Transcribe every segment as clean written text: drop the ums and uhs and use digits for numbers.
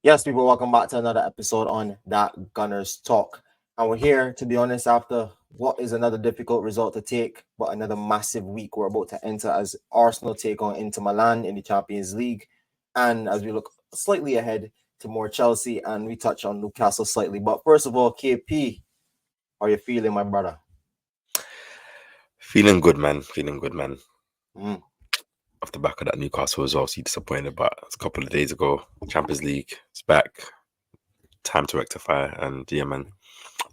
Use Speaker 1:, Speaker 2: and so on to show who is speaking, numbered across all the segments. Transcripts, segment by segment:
Speaker 1: Yes, people, welcome back to another episode on That Gunners Talk. And we're here, to be honest, after what is another difficult result to take, but another massive week we're about to enter as Arsenal take on Inter Milan in the Champions League. And as we look slightly ahead to more Chelsea and we touch on Newcastle slightly. But first of all, KP, how are you feeling, my brother?
Speaker 2: Feeling good, man. Feeling good, man.
Speaker 1: Mm.
Speaker 2: Off the back of that Newcastle was obviously disappointed, but a couple of days ago, Champions League, it's back. Time to rectify. And yeah, man,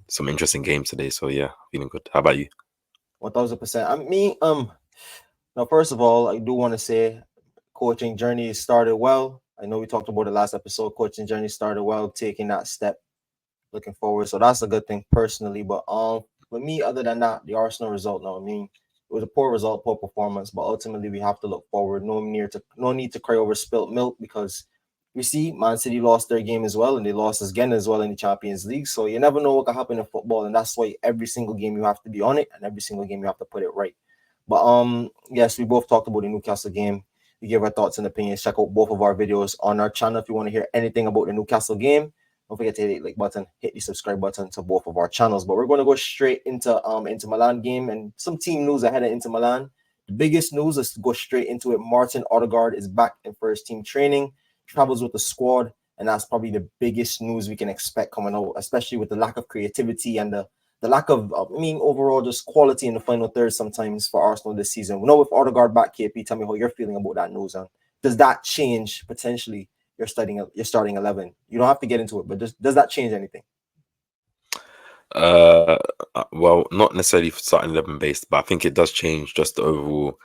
Speaker 2: some interesting games today. So yeah, feeling good. How about you?
Speaker 1: 1000%. Now, first of all, I do want to say coaching journey started well. I know we talked about the last episode. Coaching journey started well, taking that step, looking forward. So that's a good thing personally. But for me, other than that, the Arsenal result. Now, it was a poor result, poor performance. But ultimately, we have to look forward. No need to cry over spilt milk because we see Man City lost their game as well, and they lost again as well in the Champions League. So you never know what can happen in football, and that's why every single game you have to be on it, and every single game you have to put it right. But yes, we both talked about the Newcastle game. We gave our thoughts and opinions. Check out both of our videos on our channel if you want to hear anything about the Newcastle game. Don't forget to hit the like button, hit the subscribe button to both of our channels. But we're going to go straight into Milan game and some team news ahead of Inter Milan. The biggest news is to go straight into it. Martin Ødegaard is back in first team training, travels with the squad, and that's probably the biggest news we can expect coming out, especially with the lack of creativity and the lack of, overall just quality in the final third sometimes for Arsenal this season. We know with Odegaard back, KP, tell me how you're feeling about that news. And does that change potentially your starting 11? You don't have to get into it, but does that change anything?
Speaker 2: Well, not necessarily starting 11 based, but I think it does change just the overall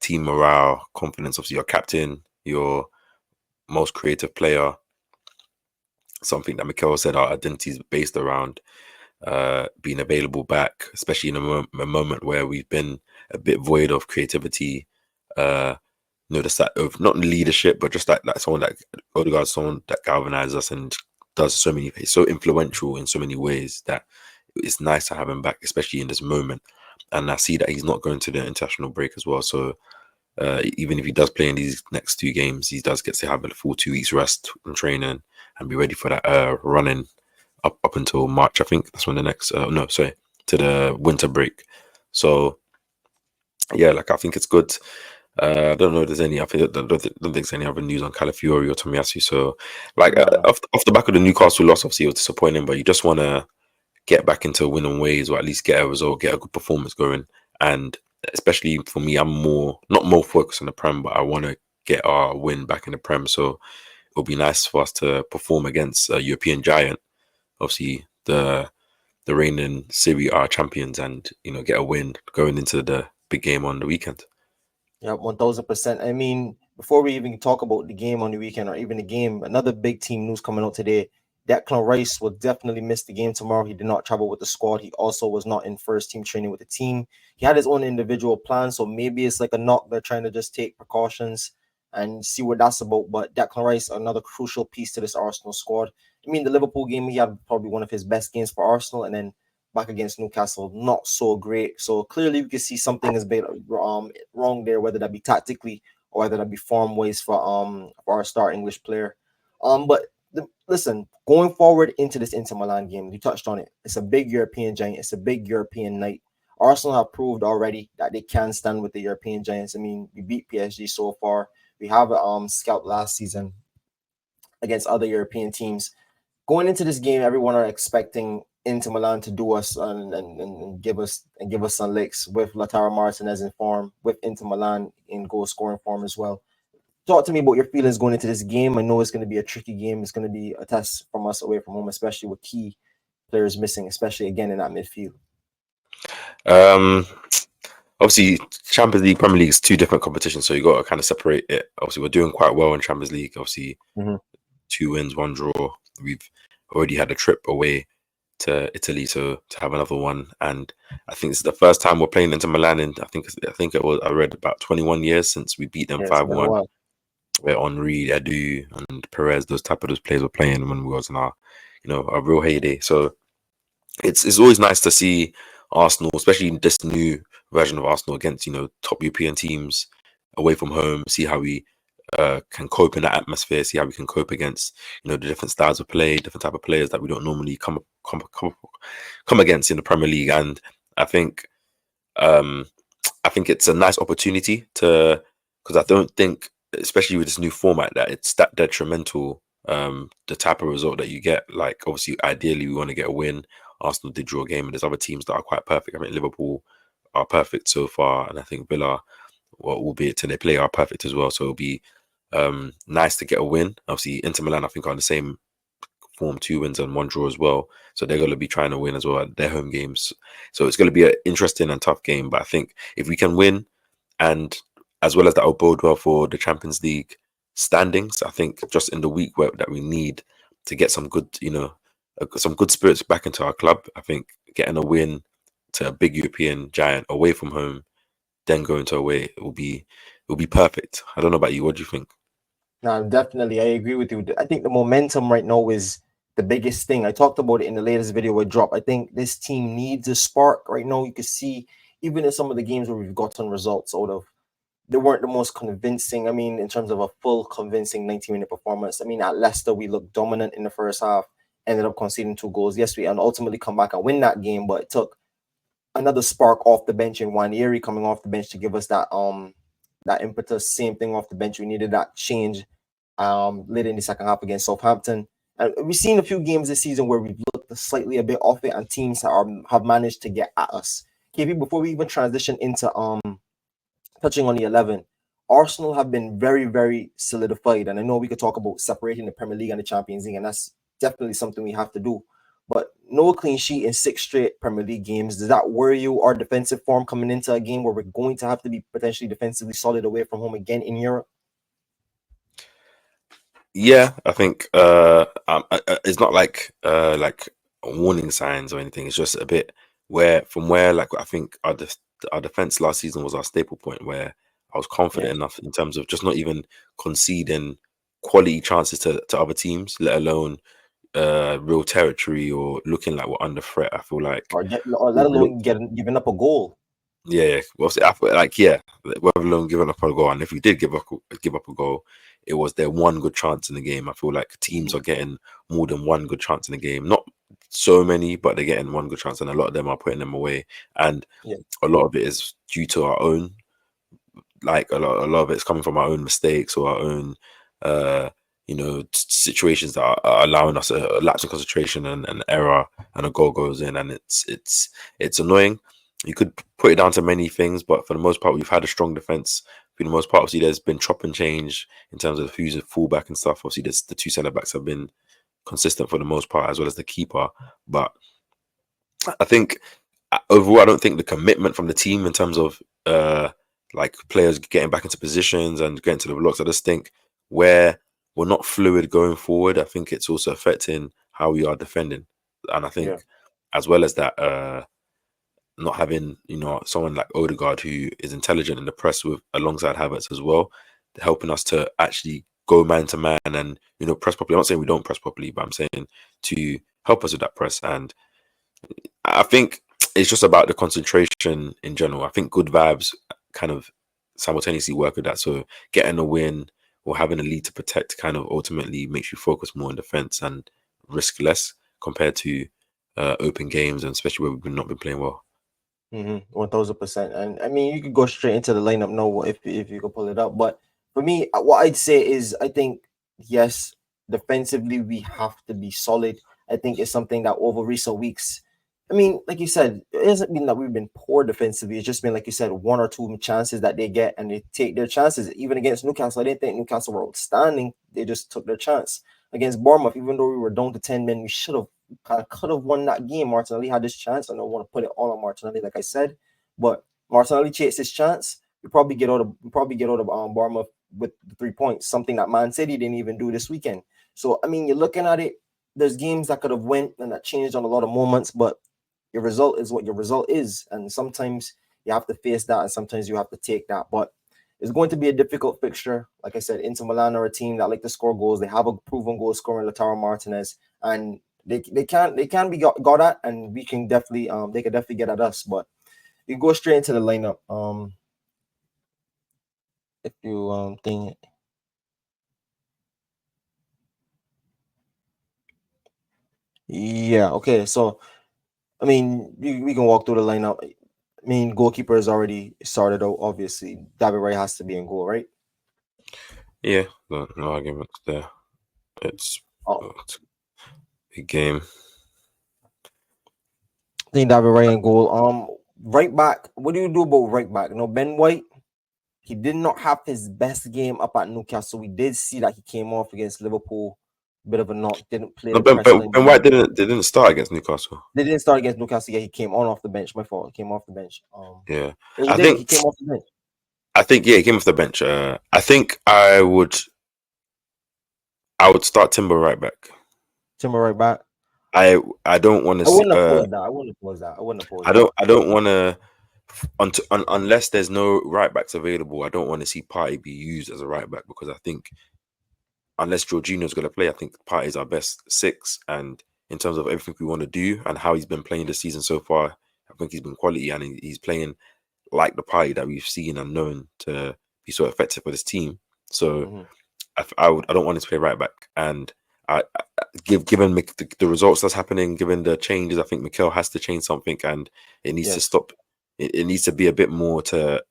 Speaker 2: team morale, confidence. Obviously, your captain, your most creative player. Something that Mikel said our identity is based around being available back, especially in a moment where we've been a bit void of creativity. The side of not leadership, but just like someone that Odegaard, someone that galvanizes us and does so influential in so many ways that it's nice to have him back, especially in this moment. And I see that he's not going to the international break as well. So even if he does play in these next two games, he does get to have a full 2 weeks rest and training and be ready for that running up until March. I think that's when the next to the winter break. So yeah, I think it's good. I don't know if there's any. I don't think there's any other news on Calafiori or Tomiyasu. So, off the back of the Newcastle loss, obviously it was disappointing, but you just want to get back into winning ways, or at least get a result, get a good performance going. And especially for me, I'm not more focused on the Prem, but I want to get our win back in the Prem. So it'll be nice for us to perform against a European giant, obviously the reigning Serie A champions, and get a win going into the big game on the weekend.
Speaker 1: Yeah, 1000%. Before we even talk about the game on the weekend or even the game, another big team news coming out today. Declan Rice will definitely miss the game tomorrow. He did not travel with the squad. He also was not in first team training with the team. He had his own individual plan, so maybe it's like a knock. They're trying to just take precautions and see what that's about. But Declan Rice, another crucial piece to this Arsenal squad. The Liverpool game, he had probably one of his best games for Arsenal, and then back against Newcastle, not so great. So clearly we can see something is wrong there, whether that be tactically or whether that be form-wise for our star English player. Listen, going forward into this Inter Milan game, you touched on it. It's a big European giant. It's a big European night. Arsenal have proved already that they can stand with the European giants. We beat PSG so far. We have a scout last season against other European teams. Going into this game, everyone are expecting Inter Milan to do us and give us some licks with Lautaro Martinez in form, with Inter Milan in goal scoring form as well. Talk to me about your feelings going into this game. I know it's going to be a tricky game. It's going to be a test from us away from home, especially with key players missing, especially again in that midfield.
Speaker 2: Obviously, Champions League, Premier League is two different competitions, so you got to kind of separate it. Obviously, we're doing quite well in Champions League. Obviously, 2 wins, 1 draw. We've already had a trip away to Italy to have another one, and I think it's the first time we're playing Inter Milan in I read about 21 years since we beat them 5-1. Where Henry, Edu, and Perez, those players were playing when we was in our real heyday. So it's always nice to see Arsenal, especially this new version of Arsenal, against top European teams away from home. See how we can cope in that atmosphere, see how we can cope against, you know, the different styles of play, different type of players that we don't normally come against in the Premier League. And I think it's a nice opportunity to, because I don't think, especially with this new format, that it's that detrimental, the type of result that you get. Like, obviously, ideally, we want to get a win. Arsenal did draw a game, and there's other teams that are quite perfect. I mean, Liverpool are perfect so far, and I think Villa, well, albeit till they play, are perfect as well. So it'll be nice to get a win. Obviously, Inter Milan, I think, are on the same form, 2 wins and 1 draw as well. So they're going to be trying to win as well at their home games. So it's going to be an interesting and tough game. But I think if we can win, and as well as that will bode well for the Champions League standings, I think just in the week that we need to get some good, you know, some good spirits back into our club, I think getting a win to a big European giant away from home, then going to away, it will be perfect. I don't know about you. What do you think?
Speaker 1: No, definitely, I agree with you. I think the momentum right now is the biggest thing. I talked about it in the latest video I dropped. I think this team needs a spark right now. You can see, even in some of the games where we've gotten results out of, they weren't the most convincing. I mean, in terms of a full convincing 90-minute performance. I mean, at Leicester, we looked dominant in the first half, ended up conceding 2 goals. Yes, we and ultimately come back and win that game, but it took another spark off the bench in Nwaneri coming off the bench to give us that impetus. Same thing off the bench. We needed that change late in the second half against Southampton. And we've seen a few games this season where we've looked slightly a bit off it, and teams have managed to get at us. KP, before we even transition into touching on the 11, Arsenal have been very, very solidified. And I know we could talk about separating the Premier League and the Champions League, and that's definitely something we have to do. But no clean sheet in 6 straight Premier League games. Does that worry you? Our defensive form coming into a game where we're going to have to be potentially defensively solid away from home again in Europe?
Speaker 2: Yeah, I think it's not like warning signs or anything. It's just a bit where like I think our defense last season was our staple point, where I was confident enough in terms of just not even conceding quality chances to other teams, let alone real territory or looking like we're under threat. I feel like
Speaker 1: Or let
Speaker 2: we've
Speaker 1: alone
Speaker 2: looked.
Speaker 1: giving up a goal.
Speaker 2: Yeah, well, I feel like, yeah, we're alone giving up a goal, and if we did give up a goal, it was their one good chance in the game. I feel like teams are getting more than one good chance in the game, not so many, but they're getting one good chance, and a lot of them are putting them away, and
Speaker 1: Yeah.
Speaker 2: a lot of it is due to our own, like a lot of it's coming from our own mistakes or our own, you know, situations that are allowing us a lapse in concentration and an error, and a goal goes in, and it's annoying. You could put it down to many things, but for the most part, we've had a strong defense. For the most part, obviously, there's been chop and change in terms of who's a fullback and stuff. Obviously, the 2 centre backs have been consistent for the most part, as well as the keeper. But I think overall, I don't think the commitment from the team in terms of like players getting back into positions and getting to the blocks. I just think where we're not fluid going forward, I think it's also affecting how we are defending. And I
Speaker 1: Yeah.
Speaker 2: think as well as that, not having, you know, someone like Odegaard who is intelligent in the press with alongside Havertz as well, helping us to actually go man to man and, you know, press properly. I'm not saying we don't press properly, but I'm saying to help us with that press. And I think it's just about the concentration in general. I think good vibes kind of simultaneously work with that. So getting a win or having a lead to protect kind of ultimately makes you focus more on defense and risk less compared to open games, and especially where we've not been playing well.
Speaker 1: 1000%. And I mean, you could go straight into the lineup now if you could pull it up. But for me, what I'd say is, I think yes, defensively we have to be solid. I think it's something that over recent weeks, I mean, like you said, it hasn't been that we've been poor defensively. It's just been, like you said, 1 or 2 chances that they get and they take their chances. Even against Newcastle, I didn't think Newcastle were outstanding. They just took their chance. Against Bournemouth, even though we were down to 10 men, we should have could have won that game. Martinelli had this chance. I don't want to put it all on Martinelli, like I said, but Martinelli chased his chance. We probably get out of Bournemouth with the 3 points, something that Man City didn't even do this weekend. So I mean, you're looking at it. There's games that could have went and that changed on a lot of moments, but your result is what your result is, and sometimes you have to face that, and sometimes you have to take that. But it's going to be a difficult fixture. Like I said, Inter Milan are a team that like to score goals. They have a proven goal scorer in Lautaro Martinez, and they can be got at, and we can definitely they can definitely get at us. But you go straight into the lineup. If you think Yeah. Okay. So I mean, we can walk through the lineup. I mean, goalkeeper is already started out. Obviously, David Ray has to be in goal, right?
Speaker 2: Yeah, no arguments there.
Speaker 1: Oh,
Speaker 2: It's a big game.
Speaker 1: I think David Ray in goal. Right back. What do you do about right back? No, Ben White. He did not have his best game up at Newcastle. We did see that he came off against Liverpool. Bit of a knock. Didn't play
Speaker 2: No,
Speaker 1: the pressing
Speaker 2: Ben White
Speaker 1: game.
Speaker 2: didn't start against Newcastle.
Speaker 1: They didn't start against Newcastle. Yeah, he came on off the bench. My fault. He came off the bench.
Speaker 2: Yeah,
Speaker 1: Yeah, he
Speaker 2: I
Speaker 1: did. He
Speaker 2: think
Speaker 1: came off the bench.
Speaker 2: yeah, he came off the bench. I think I would start Timber right back.
Speaker 1: Timber right back.
Speaker 2: I don't want to
Speaker 1: I
Speaker 2: see.
Speaker 1: wouldn't oppose that. I wouldn't oppose that. I wouldn't oppose
Speaker 2: I
Speaker 1: that.
Speaker 2: don't want to unless there's no right backs available. I don't want to see Party be used as a right back because I think unless Jorginho's going to play, I think Party's our best six. And in terms of everything we want to do and how he's been playing this season so far, I think he's been quality and he's playing like the Party that we've seen and known to be so effective for this team. So
Speaker 1: Mm-hmm.
Speaker 2: I don't want him to play right back. And given the results that's happening, given the changes, I think Mikel has to change something, and it needs to
Speaker 1: Yes.
Speaker 2: stop. It needs to be a bit more to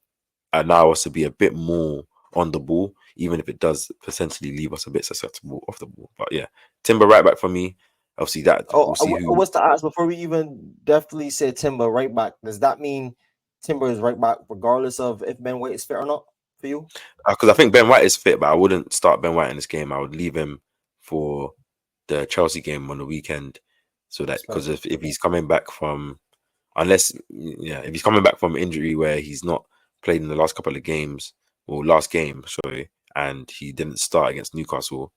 Speaker 2: allow us to be a bit more on the ball, even if it does potentially leave us a bit susceptible off the ball. But yeah, Timber right back for me. Obviously, that
Speaker 1: Oh,
Speaker 2: we'll see
Speaker 1: I
Speaker 2: who.
Speaker 1: was to ask before we even definitely say Timber right back. Does that mean Timber is right back regardless of if Ben White is fit or not for you?
Speaker 2: Because I think Ben White is fit, but I wouldn't start Ben White in this game. I would leave him for the Chelsea game on the weekend, so that
Speaker 1: Respect.
Speaker 2: because if he's coming back from if he's coming back from injury where he's not played in the last couple of games or last game, sorry, and he didn't start against Newcastle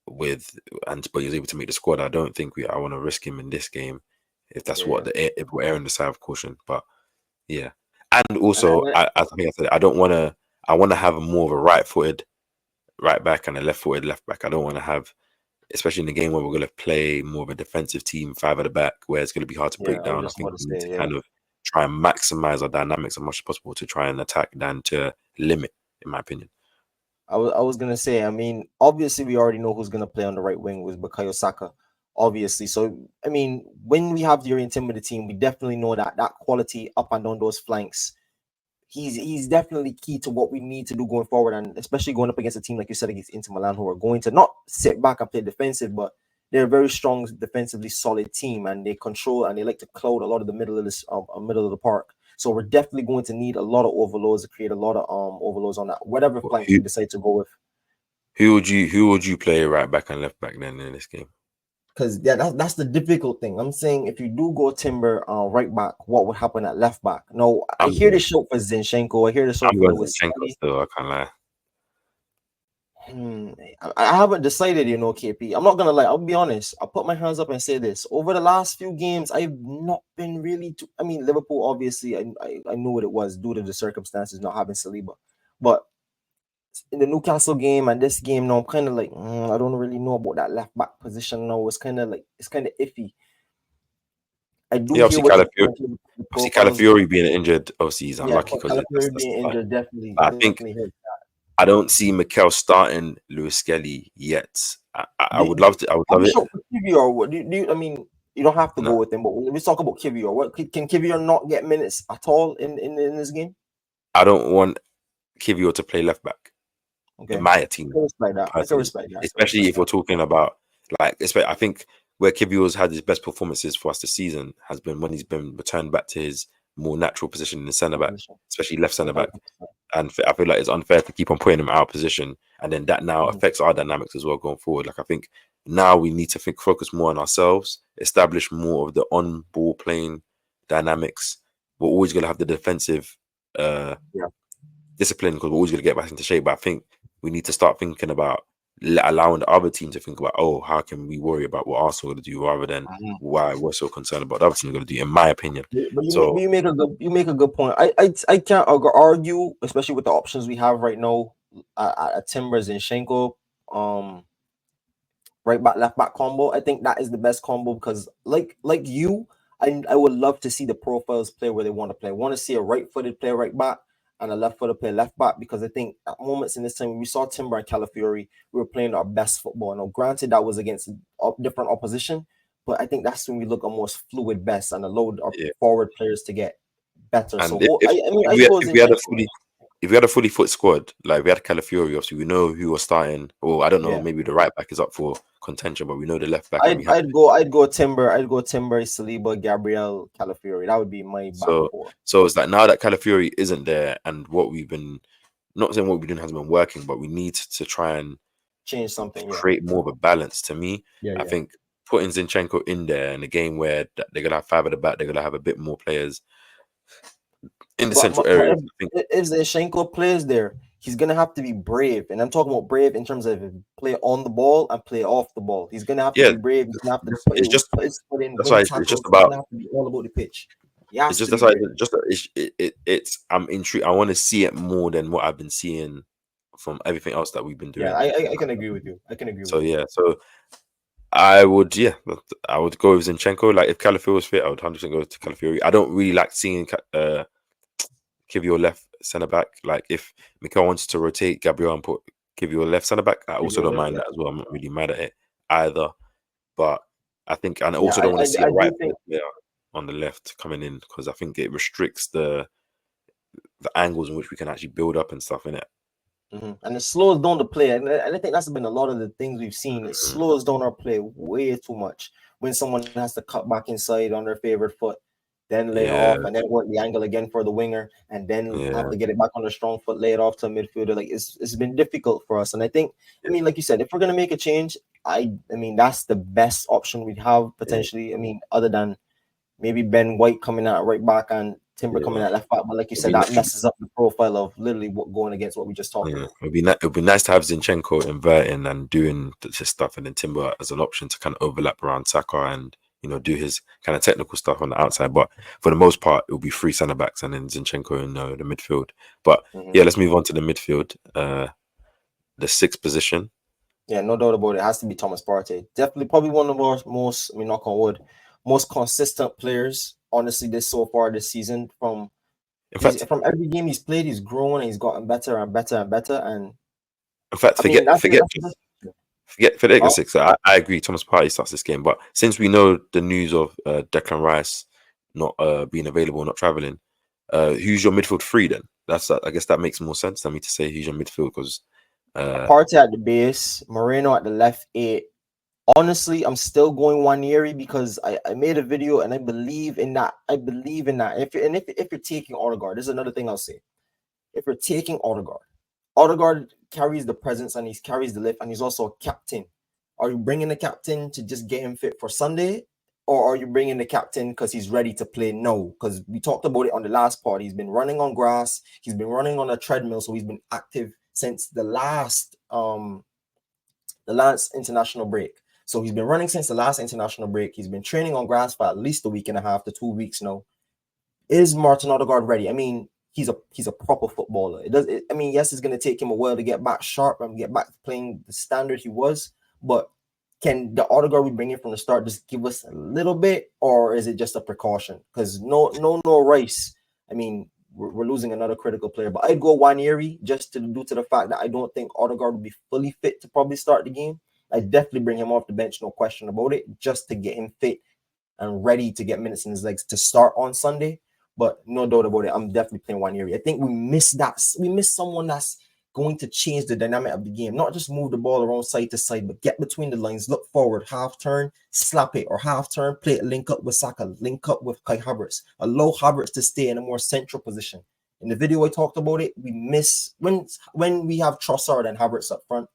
Speaker 2: but he was able to make the squad. I don't think I want to risk him in this game if that's
Speaker 1: Yeah.
Speaker 2: if we're airing the side of caution. But yeah, and
Speaker 1: And,
Speaker 2: also
Speaker 1: and
Speaker 2: I think I said I don't want to. I want to have more of a right-footed right back and a left-footed left back. I don't want to have, especially in the game where we're going to play more of a defensive team, five at the back, where it's going to be hard to
Speaker 1: yeah,
Speaker 2: break
Speaker 1: I was
Speaker 2: down. I
Speaker 1: just
Speaker 2: think
Speaker 1: about to
Speaker 2: we need
Speaker 1: say,
Speaker 2: to
Speaker 1: yeah.
Speaker 2: kind of try and maximize our dynamics as much as possible to try and attack than to limit, in my opinion.
Speaker 1: I was gonna say, I mean, obviously we already know who's gonna play on the right wing with Bukayo Saka, obviously. So I mean, when we have Yuri Tim with the team, we definitely know that that quality up and down those flanks, he's definitely key to what we need to do going forward, and especially going up against a team like you said against Inter Milan, who are going to not sit back and play defensive, but they're a very strong, defensively solid team, and they control and they like to cloud a lot of the middle of this middle of the park. So we're definitely going to need a lot of overloads to create a lot of overloads on that, whatever
Speaker 2: But
Speaker 1: flanks we decide to go with.
Speaker 2: who would you play right back and left back then in this game?
Speaker 1: Because yeah, that's the difficult thing. I'm saying if you do go Timber right back, what would happen at left back? No, I
Speaker 2: I'm
Speaker 1: hear the
Speaker 2: going
Speaker 1: show for Zinchenko. I hear the show
Speaker 2: I'm
Speaker 1: for
Speaker 2: going
Speaker 1: Lewis.
Speaker 2: Zinchenko still. I can't lie.
Speaker 1: I haven't decided, KP. I'm not gonna lie. I'll be honest. I'll put my hands up and say this. Over the last few games, I've not been really. I mean, Liverpool, obviously, I knew what it was due to the circumstances not having Saliba, but in the Newcastle game and this game, now I'm kind of like, I don't really know about that left back position now. It's kind of iffy. I do
Speaker 2: Yeah,
Speaker 1: hear
Speaker 2: obviously
Speaker 1: what you're
Speaker 2: Calafiori,
Speaker 1: saying. The
Speaker 2: obviously
Speaker 1: profiles,
Speaker 2: Calafiori being injured, obviously he's
Speaker 1: yeah,
Speaker 2: unlucky because
Speaker 1: Calafiori
Speaker 2: that's
Speaker 1: being
Speaker 2: like.
Speaker 1: injured definitely,
Speaker 2: But
Speaker 1: definitely hurt.
Speaker 2: I don't see Mikel starting Lewis Skelly yet. I would
Speaker 1: Do,
Speaker 2: love to. I would
Speaker 1: are
Speaker 2: love
Speaker 1: we
Speaker 2: it.
Speaker 1: sure for Kivior? What I mean, you don't have to
Speaker 2: No,
Speaker 1: go with him, but let's talk about Kivior. What can Kivior not get minutes at all in this game?
Speaker 2: I don't want Kivior to play left back in
Speaker 1: Okay,
Speaker 2: my
Speaker 1: I
Speaker 2: team
Speaker 1: can respect that. I can
Speaker 2: personally,
Speaker 1: respect that. I can
Speaker 2: especially
Speaker 1: respect
Speaker 2: if we're
Speaker 1: that.
Speaker 2: talking about I think where Kivior's had his best performances for us this season has been when he's been returned back to his more natural position in the centre back,
Speaker 1: Position.
Speaker 2: especially left centre back.
Speaker 1: 100%.
Speaker 2: And I feel like it's unfair to keep on putting him out of position, and then that now
Speaker 1: Mhm.
Speaker 2: affects our dynamics as well going forward. Like I think now we need to focus more on ourselves, establish more of the on-ball playing dynamics. We're always going to have the defensive uh,
Speaker 1: Yeah.
Speaker 2: discipline because we're always going to get back into shape. But I think we need to start thinking about allowing the other team to think about, oh, how can we worry about what Arsenal are going to do rather than
Speaker 1: Mhm.
Speaker 2: why we're so concerned about the other team going to do, in my opinion.
Speaker 1: But
Speaker 2: So
Speaker 1: you make a good point. I can't argue, especially with the options we have right now. Timbers and Shenko, um, right back left back combo. I think that is the best combo because like you, I would love to see the profiles play where they want to play. I want to see a right-footed player right back and a left-footed player left back because I think at moments in this time when we saw Timber and Calafiori, we were playing our best football. Now, granted, that was against different opposition, but I think that's when we look at most fluid best and allowed our
Speaker 2: Yeah.
Speaker 1: forward players to get better.
Speaker 2: And
Speaker 1: So I mean, I go Zinchenko.
Speaker 2: if we had a fully fit squad, like we had Calafiori, obviously we know who was starting. Or I don't know,
Speaker 1: Yeah.
Speaker 2: maybe the right back is up for contention, but we know the left back, and we have
Speaker 1: I'd go Timber, Saliba, Gabriel, Calafiori. That would be my back four.
Speaker 2: So it's like now that Calafiori isn't there, and what we've been not saying what we're doing hasn't been working, but we need to try and
Speaker 1: change something,
Speaker 2: create more of a balance. To me, I think putting Zinchenko in there in a game where they're gonna have 5 at the back, they're gonna have a bit more players in the central area.
Speaker 1: If Zinchenko plays there, he's gonna have to be brave, and I'm talking about brave in terms of play on the ball and play off the ball. He's gonna have to be brave. He's gonna have to put his foot in.
Speaker 2: That's why it's just about.
Speaker 1: Have to be all about the pitch.
Speaker 2: It's just that's why it's I'm intrigued. I want to see it more than what I've been seeing from everything else that we've been doing.
Speaker 1: Yeah, I can agree with you.
Speaker 2: So I would go with Zinchenko. Like if Calafiori was fit, I would 100% go to Calafiori. I don't really like seeing Kivior left centre back. Like if Mikel wants to rotate Gabriel and put Kivior left centre back, I also don't mind that as well. I'm not really mad at it either. But I think, and I also don't want to see a right player on the left coming in, because I think it restricts the angles in which we can actually build up and stuff in it.
Speaker 1: And it slows down the play, and I think that's been a lot of the things we've seen. It slows down our play way too much when someone has to cut back inside on their favorite foot, then lay off, and then work the angle again for the winger, and then have to get it back on the strong foot, lay it off to a midfielder. Like it's been difficult for us, and I think, I mean, like you said, if we're gonna make a change, I mean that's the best option we'd have potentially. I mean, other than maybe Ben White coming out right back and Timber coming out left back, but like you said, that messes up the profile of literally going against what we just talked about.
Speaker 2: It'd be nice to have Zinchenko inverting and doing his stuff, and then Timber as an option to kind of overlap around Saka and do his kind of technical stuff on the outside. But for the most part, it'll be 3 centre backs and then Zinchenko in the midfield. But let's move on to the midfield, the 6th position.
Speaker 1: Yeah, no doubt about it. It has to be Thomas Partey. Definitely, probably one of our most, I mean, knock on wood, most consistent players. Honestly, this season, from every game he's played, he's grown and he's gotten better and better and better. And
Speaker 2: in fact, forget 6. I agree. Thomas Partey starts this game, but since we know the news of Declan Rice not being available, not traveling, who's your midfield 3 then? I guess that makes more sense than me to say who's your midfield, because
Speaker 1: Partey at the base, Moreno at the left 8. Honestly, I'm still going Nwaneri because I made a video and I believe in that. If you're taking Odegaard, this is another thing I'll say. If you're taking Odegaard carries the presence and he carries the lift, and he's also a captain. Are you bringing the captain to just get him fit for Sunday, or are you bringing the captain because he's ready to play? No, because we talked about it on the last part. He's been running on grass. He's been running on a treadmill, so he's been active since the last international break. So he's been running since the last international break. He's been training on grass for at least a week and a half to 2 weeks now. Is Martin Odegaard ready? I mean, he's a proper footballer. I mean, yes, it's going to take him a while to get back sharp and get back to playing the standard he was. But can the Odegaard we bring in from the start just give us a little bit, or is it just a precaution? Because no Rice. I mean, we're losing another critical player. But I'd go Nwaneri just due to the fact that I don't think Odegaard will be fully fit to probably start the game. I definitely bring him off the bench, no question about it, just to get him fit and ready to get minutes in his legs to start on Sunday. But no doubt about it, I'm definitely playing Nwaneri. I think we miss that. We miss someone that's going to change the dynamic of the game, not just move the ball around side to side, but get between the lines, look forward, half turn, slap it, or half turn, play it, link up with Saka, link up with Kai Havertz, allow Havertz to stay in a more central position. In the video I talked about it, we miss when we have Trossard and Havertz up front.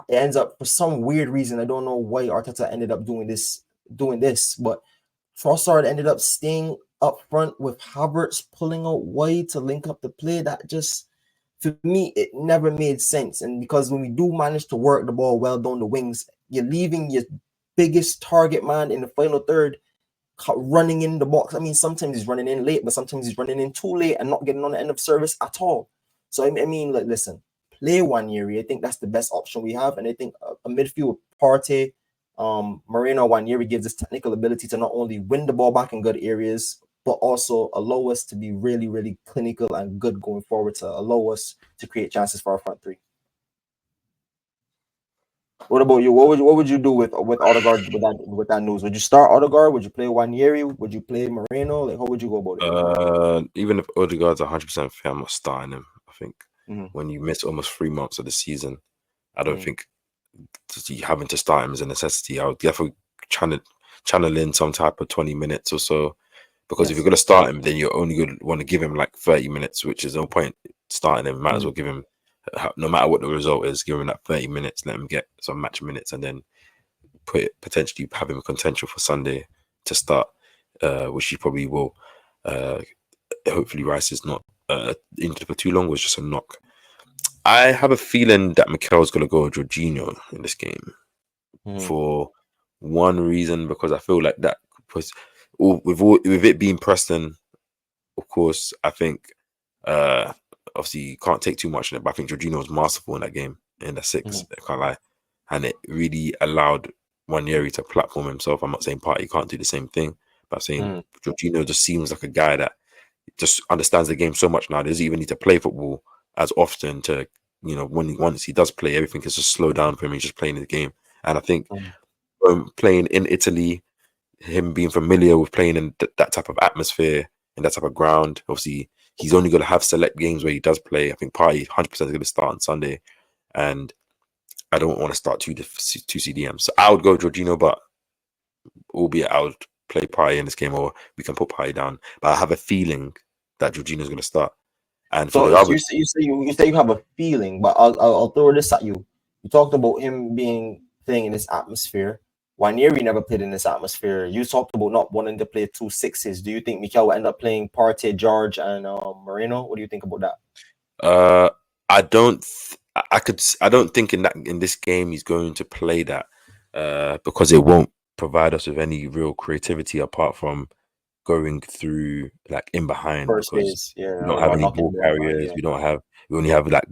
Speaker 1: It ends up, for some weird reason, I don't know why Arteta ended up doing this, but Trossard ended up staying up front with Havertz pulling out wide to link up the play. That just, for me, it never made sense. And because when we do manage to work the ball well down the wings, you're leaving your biggest target man in the final third running in the box. I mean, sometimes he's running in late, but sometimes he's running in too late and not getting on the end of service at all. So, I mean, like, listen, play Nwaneri. I think that's the best option we have. And I think a midfield with Partey, Moreno, Nwaneri gives us technical ability to not only win the ball back in good areas, but also allow us to be really, really clinical and good going forward, to allow us to create chances for our front 3. What about you? What would you do with Odegaard with that news? Would you start Odegaard? Would you play Wanyeri? Would you play Moreno? Like, how would you go about it?
Speaker 2: Even if Odegaard's 100% fit, I'm not starting him. I think
Speaker 1: Mm-hmm.
Speaker 2: when you miss almost 3 months of the season, I don't
Speaker 1: Mm-hmm.
Speaker 2: think having to start him is a necessity. I would definitely channel in some type of 20 minutes or so. Because if you're
Speaker 1: Yes.
Speaker 2: going to start him, then you're only going to want to give him like 30 minutes, which is no point starting him. Might as
Speaker 1: Mm-hmm.
Speaker 2: well give him, no matter what the result is, give him that 30 minutes, let him get some match minutes, and then potentially have him contention for Sunday to start, which he probably will. Hopefully, Rice is not injured for too long. It was just a knock. I have a feeling that Mikel's going to go Jorginho in this game
Speaker 1: Mm-hmm.
Speaker 2: for one reason, because I feel like that was with it being Preston. Of course, I think obviously you can't take too much in it, but I think Jorginho was masterful in that game in the 6.
Speaker 1: Mm-hmm.
Speaker 2: I can't lie, and it really allowed Wanyeri to platform himself. I'm not saying Partey can't do the same thing, but I'm saying
Speaker 1: Mm-hmm.
Speaker 2: Jorginho just seems like a guy that just understands the game so much now. He doesn't even need to play football as often to, once he does play, everything is just slow down for him. He's just playing the game, and I think playing in Italy, him being familiar with playing in that type of atmosphere and that type of ground. Obviously, he's only going to have select games where he does play. I think Partey 100% is going to start on Sunday, and I don't want to start two CDMs. So I would go Jorginho, but albeit I would play Partey in this game, or we can put Partey down. But I have a feeling that Jorginho is going to start. And for
Speaker 1: So,
Speaker 2: the other,
Speaker 1: you say you have a feeling, but I'll throw this at you. You talked about him playing in this atmosphere. Wanyeri never played in this atmosphere. You talked about not wanting to play 2 6s. Do you think Mikel will end up playing Partey, George, and Moreno? What do you think about that?
Speaker 2: I don't. I don't think in this game he's going to play that because it won't provide us with any real creativity apart from going through like in behind,
Speaker 1: First
Speaker 2: because
Speaker 1: days, yeah,
Speaker 2: we don't have
Speaker 1: or
Speaker 2: any
Speaker 1: knocking
Speaker 2: ball
Speaker 1: the behind,
Speaker 2: carriers.
Speaker 1: yeah.
Speaker 2: We only have like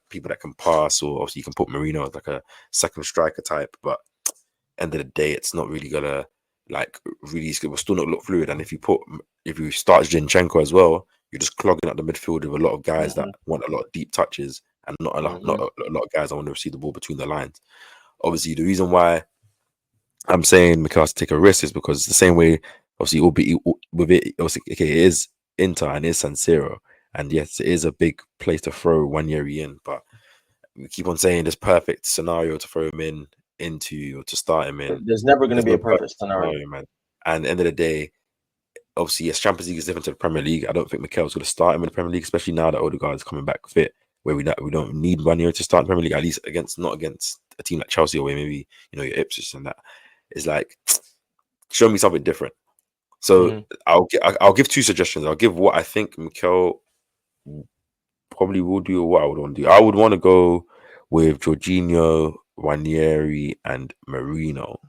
Speaker 2: people that can pass, or obviously you can put Marino as like a second striker type. But end of the day, it's not really gonna like really. It will still not look fluid. And if you start Zinchenko as well, you're just clogging up the midfield with a lot of guys that
Speaker 1: Mm-hmm.
Speaker 2: want a lot of deep touches, and not
Speaker 1: Mm-hmm.
Speaker 2: a lot of guys that want to receive the ball between the lines. Obviously, the reason why I'm saying Mikel has to take a risk is because it's the same way, obviously, it will be with it. Obviously, okay, it is Inter and it is San Siro, and yes, it is a big place to throw Wanyeri in. But we keep on saying this perfect scenario to throw him into or to start him in.
Speaker 1: There's never going to
Speaker 2: There's
Speaker 1: be
Speaker 2: no
Speaker 1: a perfect
Speaker 2: perfect
Speaker 1: scenario.
Speaker 2: scenario, man. And at the end of the day, obviously, yes, Champions League is different to the Premier League. I don't think Mikel's going to start him in the Premier League, especially now that Odegaard is coming back fit, where we don't need Wanyeri to start in the Premier League, at least not against a team like Chelsea, or where maybe your Ipswich and that. It's like, show me something different. So
Speaker 1: Mm-hmm.
Speaker 2: I'll give 2 suggestions. I'll give what I think Mikel probably will do, or what I would want to do. I would want to go with Jorginho, Ranieri, and Marino.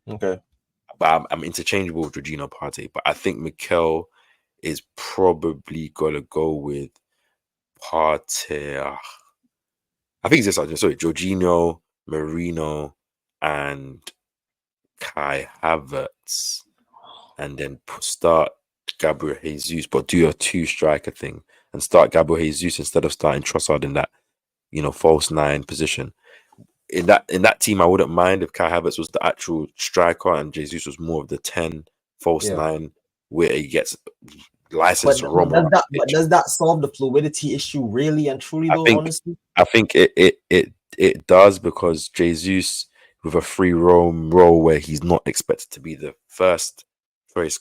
Speaker 1: Okay.
Speaker 2: But I'm interchangeable with Jorginho Partey. But I think Mikel is probably gonna go with Partey. I think it's this. Sorry, Jorginho, Marino, and Kai Havertz, and then start Gabriel Jesus, but do a 2 striker thing and start Gabriel Jesus instead of starting Trossard in that false 9 position. In that team, I wouldn't mind if Kai Havertz was the actual striker and Jesus was more of the 10 false
Speaker 1: Yeah.
Speaker 2: 9, where he gets license to roam around the pitch.
Speaker 1: Does that solve the fluidity issue really and truly
Speaker 2: I
Speaker 1: though?
Speaker 2: think
Speaker 1: Honestly,
Speaker 2: it does, because Jesus with a free roam role where he's not expected to be the first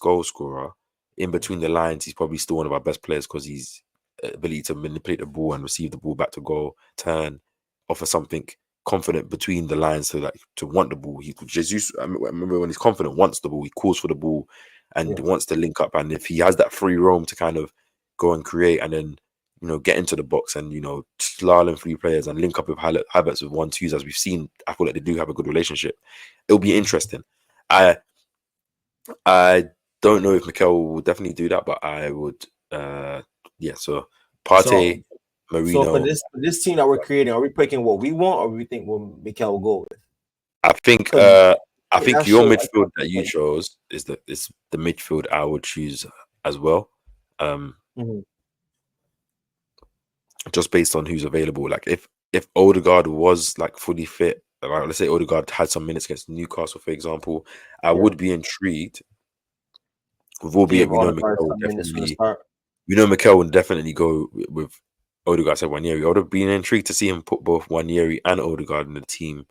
Speaker 2: goal scorer in between the lines, he's probably still one of our best players because he's ability to manipulate the ball and receive the ball back to goal, turn, offer something confident between the lines to want the ball. Jesus, I remember when he's confident, wants the ball, he calls for the ball and
Speaker 1: yeah.
Speaker 2: wants to link up. And if he has that free roam to kind of go and create and then get into the box and slalom 3 players and link up with Havertz with 1-2s, as we've seen, I feel like they do have a good relationship. It'll be interesting. I don't know if Mikel will definitely do that, but I would. So
Speaker 1: So
Speaker 2: Partey,
Speaker 1: for
Speaker 2: Marino.
Speaker 1: this team that we're creating, are we picking what we want, or we think what Mikel will go with?
Speaker 2: I think.
Speaker 1: 'Cause
Speaker 2: I think
Speaker 1: that
Speaker 2: your
Speaker 1: shows.
Speaker 2: midfield that you chose is the midfield I would choose as well.
Speaker 1: Mhm.
Speaker 2: Just based on who's available. Like if Odegaard was like fully fit, like, let's say Odegaard had some minutes against Newcastle, for example, I
Speaker 1: Yeah.
Speaker 2: would be intrigued. With albeit
Speaker 1: Give
Speaker 2: we know
Speaker 1: Odegaard
Speaker 2: Mikel will
Speaker 1: some minutes from the
Speaker 2: definitely,
Speaker 1: start.
Speaker 2: we know Mikel would definitely go with Odegaard said Wanyeri. I would have been intrigued to see him put both Wanyeri and Odegaard in the team.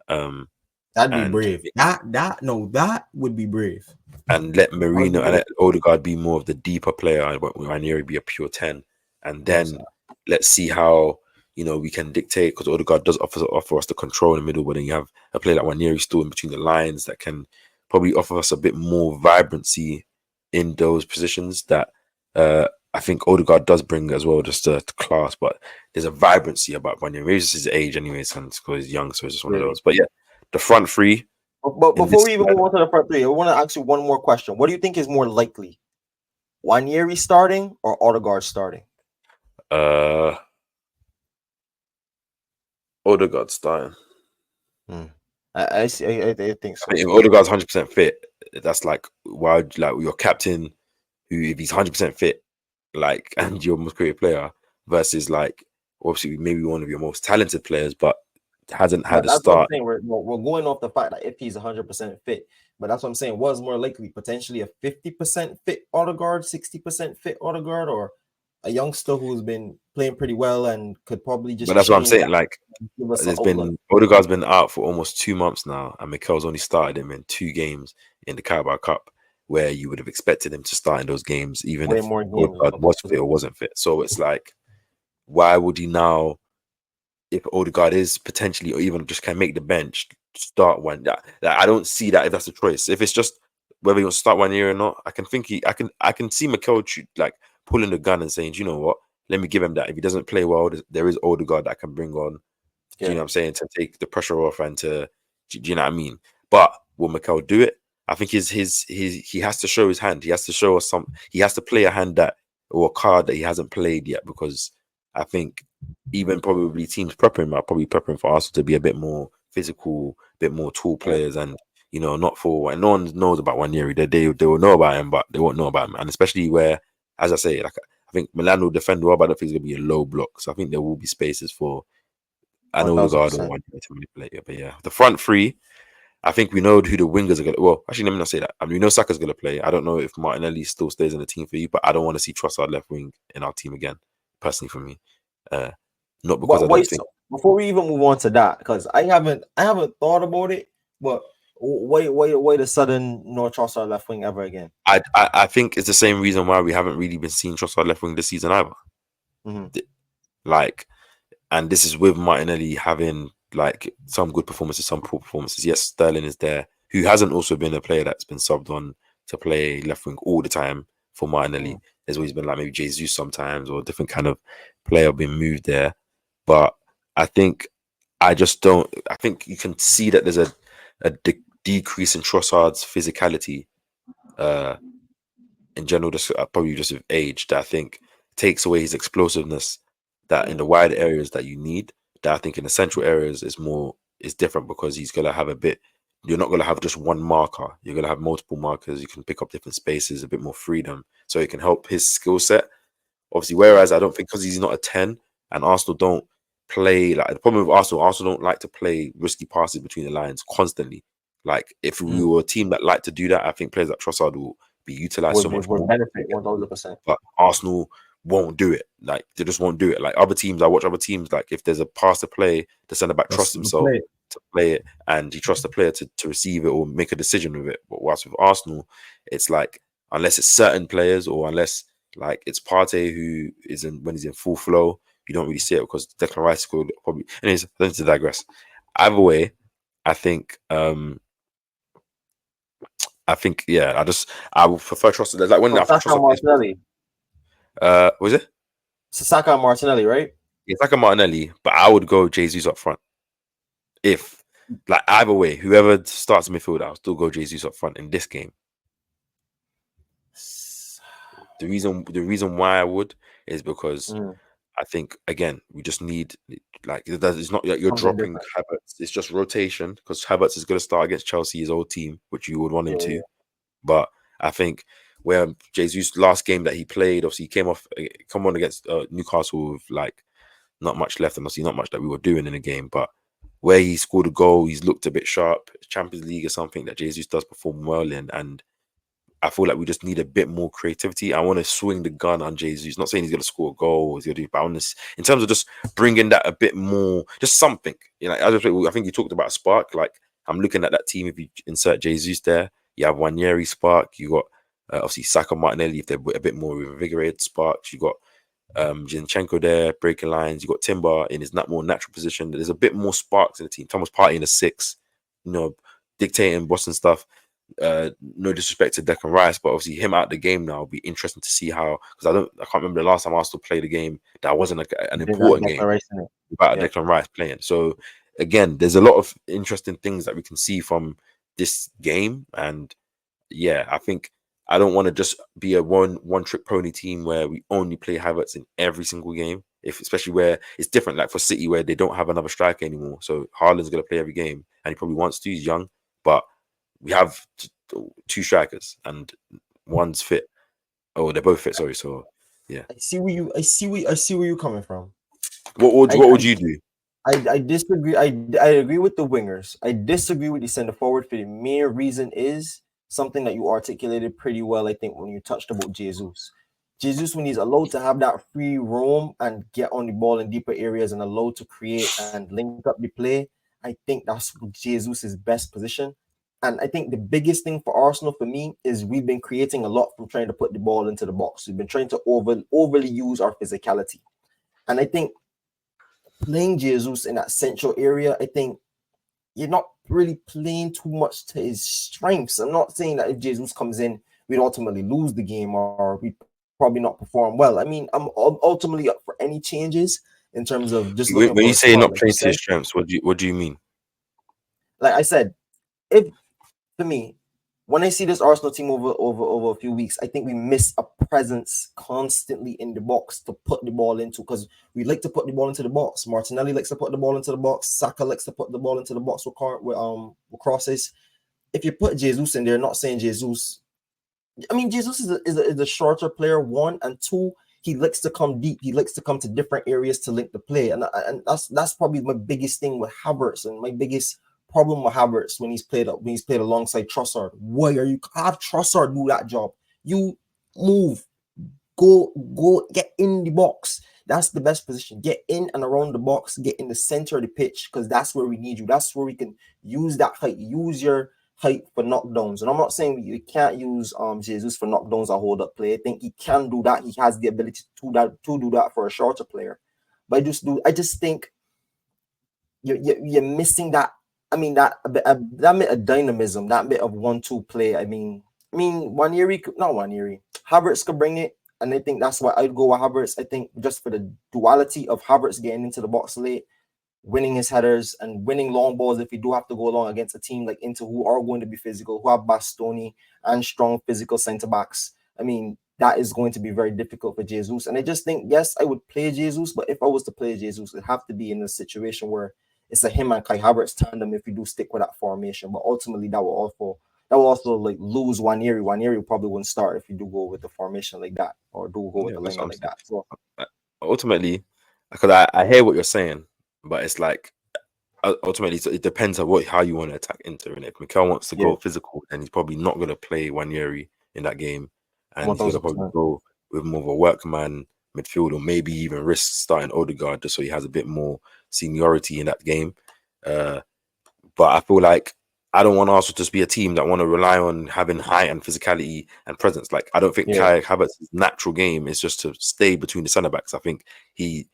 Speaker 3: That'd be
Speaker 2: And
Speaker 3: brave. That would be brave.
Speaker 2: and let Marino and let Odegaard be more of the deeper player, and Ranieri be a pure 10. And then let's see how, you know, we can dictate, because Odegaard does offer us the control in the middle, but then you have a player like Ranieri still in between the lines that can probably offer us a bit more vibrancy in those positions that I think Odegaard does bring as well, just to class. But there's a vibrancy about Ranieri. Maybe it's his age anyways, and because he's young, so it's just one of those. But yeah, the front three.
Speaker 1: But before we even move on to the front three, I want to ask you one more question. What do you think is more likely? Wanyeri starting or Odegaard starting?
Speaker 2: Odegaard starting.
Speaker 1: I see. I think so.
Speaker 2: If Odegaard's 100% fit, that's like, why would, like, your captain, who, if he's 100% fit, like, and your most creative player, versus like obviously maybe one of your most talented players, but hasn't had a start.
Speaker 1: What I'm saying. We're going off the fact that if he's 100% fit, but that's what I'm saying. Was more likely potentially a 50% fit Odegaard, 60% fit Odegaard, or a youngster who's been playing pretty well and could probably just.
Speaker 2: But that's what I'm saying. Like, there's been Odegaard's been out for almost 2 months now, and Mikel's only started him in 2 games in the Carabao Cup, where you would have expected him to start in those games, even if Odegaard was fit or wasn't fit. So it's like, why would he now? If Odegaard is potentially, or even just can make the bench, start one. I don't see that if that's a choice. If it's just whether you want to start 1 year or not, I can see Mikel like pulling the gun and saying, you know what, let me give him that. If he doesn't play well, there is Odegaard that can bring on. Do you know what I'm saying, to take the pressure off and to, do you know what I mean? But will Mikel do it? I think he has to show his hand. He has to show us he has to play a hand that, or a card that he hasn't played yet, because I think even probably teams prepping are probably prepping for Arsenal to be a bit more physical, a bit more tall players, and, you know, not for, and no one knows about Wanyeri. They will know about him, but they won't know about him. And especially where, as I say, like, I think Milan will defend well, but I don't think it's gonna be a low block. So I think there will be spaces for an Odegaard or Wanyeri to manipulate it. But yeah, the front three, I think we know who the wingers are going to. Well, actually, let me not say that. I mean, we know Saka's going to play. I don't know if Martinelli still stays in the team for you, but I don't want to see Trossard left wing in our team again, personally, for me. Not because I don't think.
Speaker 1: Before we even move on to that, because I haven't thought about it, but wait a sudden no Trossard left wing ever again.
Speaker 2: I think it's the same reason why we haven't really been seeing Trossard left wing this season either. Like, and this is with Martinelli having like some good performances, some poor performances. Yes, Sterling is there, who hasn't also been a player that's been subbed on to play left wing all the time for Martinelli. There's always been like maybe Jesus sometimes, or a different kind of player being moved there. But I think I think you can see that there's a decrease in Trossard's physicality in general, just probably just with age, that I think takes away his explosiveness that in the wide areas that you need. That I think in the central areas is different, because he's gonna have you're not gonna have just one marker. You're gonna have multiple markers. You can pick up different spaces, a bit more freedom, so it can help his skill set. Obviously, whereas I don't think, because he's not a 10, and Arsenal don't play, like, the problem with Arsenal don't like to play risky passes between the lines constantly. Like, if we were a team that like to do that, I think players like Trossard will be utilized so much more.
Speaker 1: Benefit 100%.
Speaker 2: But Arsenal won't do it. Like, they just won't do it. Like, other teams, I watch other teams, like, if there's a pass to play, the centre back trusts himself to play it, and he trusts the player to receive it or make a decision with it. But whilst with Arsenal, it's like, unless it's certain players, or unless like it's Partey who when he's in full flow, you don't really see it, because Declan Rice could probably. Anyways, I don't need to digress. Either way, I think yeah, I would prefer Trossard. Like when
Speaker 1: Saka Martinelli.
Speaker 2: Was it
Speaker 1: Saka Martinelli, right?
Speaker 2: Yeah, Saka Martinelli, but I would go Jesus up front. If, like, either way, whoever starts midfield, I'll still go Jesus up front in this game. The reason why I would is because I think, again, we just need, like, it's not like you're dropping Havertz. It's just rotation, because Havertz is going to start against Chelsea, his old team, which you would want him to. But I think where Jesus' last game that he played, obviously he come on against Newcastle with like not much left, and obviously not much that we were doing in the game. But where he scored a goal, he's looked a bit sharp. Champions League is something that Jesus does perform well in, and I feel like we just need a bit more creativity. I want to swing the gun on Jesus. Not saying he's going to score a goal, he's going to do boundless. In terms of just bringing that a bit more, just something. You know, I think you talked about spark. Like, I'm looking at that team. If you insert Jesus there, you have Wanyeri spark. You got obviously Saka, Martinelli if they're a bit more invigorated sparks. You got Zinchenko there breaking lines. You got Timber in his more natural position. There's a bit more sparks in the team. Thomas Partey in a 6, you know, dictating Boston stuff. No disrespect to Declan Rice, but obviously him out the game now will be interesting to see how, because I can't remember the last time Arsenal played a game that wasn't an important game without Declan Rice playing. So again, there's a lot of interesting things that we can see from this game, and yeah, I think I don't want to just be a one trick pony team where we only play Havertz in every single game. Especially where it's different, like for City where they don't have another striker anymore. So Haaland's going to play every game, and he probably wants to. He's young, but we have 2 strikers and one's fit. Oh, they're both fit. Sorry. So yeah,
Speaker 1: I see where you're coming from.
Speaker 2: What would you do?
Speaker 1: I disagree. I agree with the wingers. I disagree with the center forward for the mere reason is something that you articulated pretty well, I think, when you touched about Jesus. Jesus, when he's allowed to have that free roam and get on the ball in deeper areas and allowed to create and link up the play, I think that's Jesus' best position. And I think the biggest thing for Arsenal, for me, is we've been creating a lot from trying to put the ball into the box. We've been trying to overly use our physicality. And I think playing Jesus in that central area, I think you're not really playing too much to his strengths. I'm not saying that if Jesus comes in, we'd ultimately lose the game or we'd probably not perform well. I mean, I'm ultimately up for any changes in terms of just
Speaker 2: when you say not playing to his strengths, what do you mean?
Speaker 1: Like I said, if for me, when I see this Arsenal team over a few weeks, I think we miss a presence constantly in the box to put the ball into, because we like to put the ball into the box. Martinelli likes to put the ball into the box. Saka likes to put the ball into the box with crosses. If you put Jesus in there, not saying Jesus, I mean, Jesus is a shorter player, 1, and 2. He likes to come deep. He likes to come to different areas to link the play, and that's probably my biggest thing with Havertz, and my biggest problem with Havertz when he's played alongside Trossard. Why are you have Trossard do that job? You move, go, get in the box. That's the best position. Get in and around the box. Get in the center of the pitch, because that's where we need you. That's where we can use that height. Use your height for knockdowns. And I'm not saying you can't use Jesus for knockdowns or hold up play. I think he can do that. He has the ability to do that for a shorter player. But I just think you're missing that. I mean, that bit of dynamism, that bit of 1-2 play. I mean, Havertz could bring it, and I think that's why I'd go with Havertz. I think just for the duality of Havertz getting into the box late, winning his headers and winning long balls if you do have to go along against a team like Inter who are going to be physical, who have Bastoni and strong physical centre backs. I mean, that is going to be very difficult for Jesus. And I just think, yes, I would play Jesus, but if I was to play Jesus, it'd have to be in a situation where it's a him and Kai Havertz tandem if you do stick with that formation. But ultimately, that will also like lose Wanyeri. Wanyeri probably wouldn't start if you do go with the formation like that, or do go with the lineup like that. So
Speaker 2: ultimately, because I hear what you're saying, but it's like ultimately it depends on how you want to attack Inter. And if Mikel wants to go physical, then he's probably not going to play Wanyeri in that game, and he's going to probably go with more of a workman midfield, or maybe even risk starting Odegaard just so he has a bit more seniority in that game. But I feel like I don't want Arsenal to just be a team that want to rely on having height and physicality and presence. Like, I don't think Kai Havertz's natural game is just to stay between the centre backs. I think he